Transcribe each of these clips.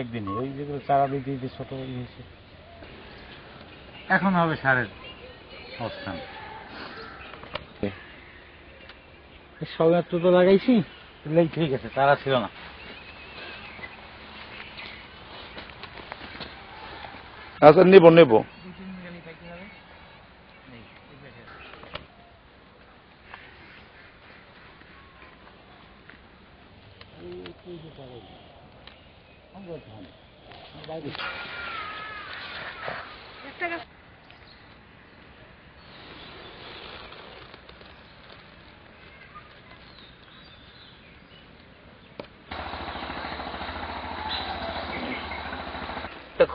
একদিনে ওই যেগুলো চারা দিতে দিতে ছোট হয়েছে। এখন হবে সারের অবস্থান। সবেমাত্র তো লাগাইছি, ঠিক আছে, চারা ছিল না। আচ্ছা, নেব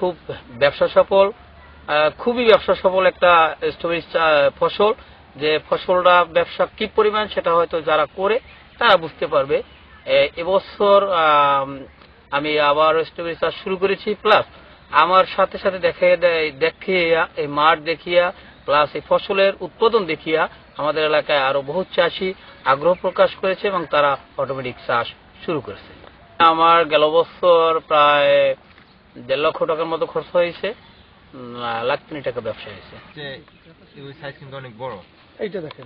খুব ব্যবসা সফল, খুবই ব্যবসা সফল একটা স্ট্রবেরি ফসল। যে ফসলটা ব্যবসা কি পরিমাণ সেটা হয়তো যারা করে তারা বুঝতে পারবে। এবছর আমি আবার স্ট্রবেরি চাষ শুরু করেছি, প্লাস আমার সাথে সাথে দেখিয়া এই মাঠ দেখিয়া প্লাস এই ফসলের উৎপাদন দেখিয়া আমাদের এলাকায় আরো বহু চাষি আগ্রহ প্রকাশ করেছে এবং তারা অটোমেটিক চাষ শুরু করেছে। আমার গেল বছর প্রায় 1.5 লক্ষ টাকার মতো খরচ হয়েছে, 1.3 লাখ টাকা ব্যবসা হয়েছে। সাইজ কিন্তু অনেক বড়। এইটা দেখেন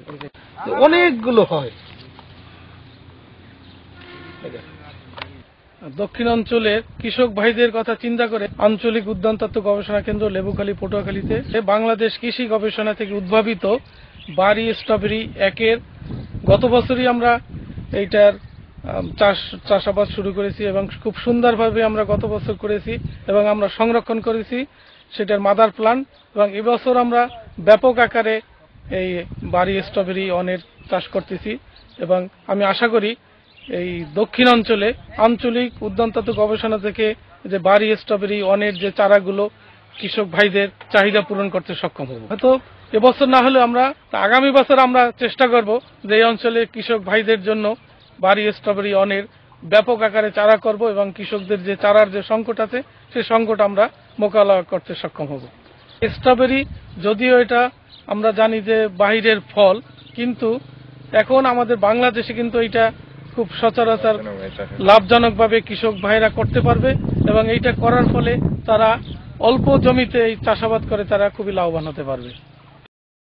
অনেকগুলো হয়। দক্ষিণাঞ্চলের কৃষক ভাইদের কথা চিন্তা করে আঞ্চলিক উদ্যানতত্ত্ব গবেষণা কেন্দ্র লেবুখালী পটুয়াখালীতে বাংলাদেশ কৃষি গবেষণা থেকে উদ্ভাবিত বাড়ি স্ট্রবেরি 1-এর গত বছরই আমরা এইটার চাষাবাদ শুরু করেছি এবং খুব সুন্দরভাবে আমরা গত বছর করেছি এবং আমরা সংরক্ষণ করেছি সেটার মাদার প্লান্ট। এবং এবছর আমরা ব্যাপক আকারে এই বাড়ি স্ট্রবেরি 1-এর চাষ করতেছি এবং আমি আশা করি এই দক্ষিণাঞ্চলে আঞ্চলিক উদ্যানতত্ত্ব গবেষণা থেকে যে বাড়ি স্ট্রবেরি 1-এর যে চারাগুলো কৃষক ভাইদের চাহিদা পূরণ করতে সক্ষম হব। হয়তো এবছর না হলে আমরা আগামী বছর আমরা চেষ্টা করব যে এই অঞ্চলে কৃষক ভাইদের জন্য বাড়ি স্ট্রবেরি 1-এর ব্যাপক আকারে চারা করব এবং কৃষকদের যে চারার যে সংকট আছে সেই সংকট আমরা মোকাবেলা করতে সক্ষম হব। স্ট্রবেরি যদিও এটা আমরা জানি যে বাইরের ফল, কিন্তু এখন আমাদের বাংলাদেশে কিন্তু এটা খুব সচরাচর লাভজনকভাবে কৃষক ভাইরা করতে পারবে এবং এইটা করার ফলে তারা অল্প জমিতে এই চাষাবাদ করে তারা খুবই লাভবান হতে পারবে।